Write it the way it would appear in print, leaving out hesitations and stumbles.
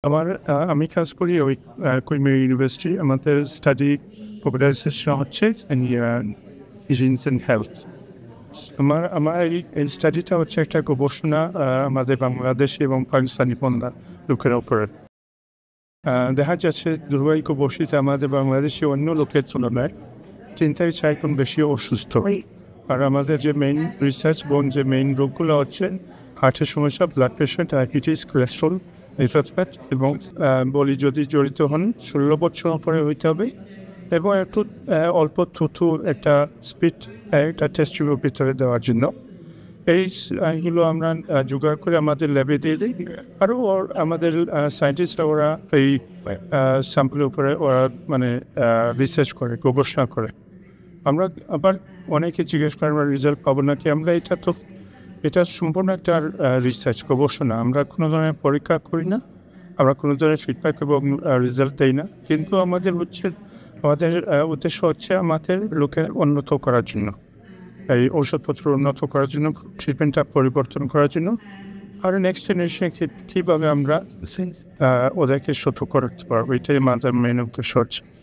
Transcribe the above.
আমি কাজ করি ওই কুইমের ইউনিভার্সিটি। আমাদের স্টাডি ফোকাসাইজেশন হচ্ছে ইঞ্জিনিয়ারিং অ্যান্ড হেলথ। আমার এই স্টাডিটা হচ্ছে একটা গবেষণা আমাদের বাংলাদেশি এবং পাকিস্তানি পণ্যা লোকের উপরে। দেখা যাচ্ছে দুর্ভাগ্যবশত আমাদের বাংলাদেশি অন্য লোকের তুলনায় 3 থেকে 4 গুণ বেশি অসুস্থ। আর আমাদের যে মেইন রিসার্চ এবং যে মেইন রোগগুলো হচ্ছে হার্টের সমস্যা, blood pressure, diabetes, cholesterol, liver এবং বলি যদি জড়িত হন 16 বছর পরে হইতে হবে এবং একটু অল্প থুতু একটা স্পিড একটা টেস্ট টিউবের ভিতরে দেওয়ার জন্য এইগুলো আমরা জোগাড় করে আমাদের ল্যাবে দিয়ে দিই। আরও আমাদের সায়েন্টিস্টরা ওরা এই স্যাম্পলের উপরে ওরা মানে রিসার্চ করে, গবেষণা করে। আমরা আবার অনেকে জিজ্ঞেস করেন আমরা রেজাল্ট পাবো নাকি। আমরা এটা সম্পূর্ণ একটা রিসার্চ গবেষণা। আমরা কোনো ধরনের পরীক্ষা করি না, আমরা কোনো ধরনের ফিডব্যাক এবং রেজাল্ট দেই না। কিন্তু আমাদের উদ্দেশ্য হচ্ছে আমাদের লোকের উন্নত করার জন্য, এই ঔষধপত্র উন্নত করার জন্য, ট্রিটমেন্টটা পরিবর্তন করার জন্য, আর নেক্সট জেনারেশন কীভাবে আমরা ওদেরকে সতর্ক করতে পারবো, এটাই আমাদের মেন উদ্দেশ্য হচ্ছে।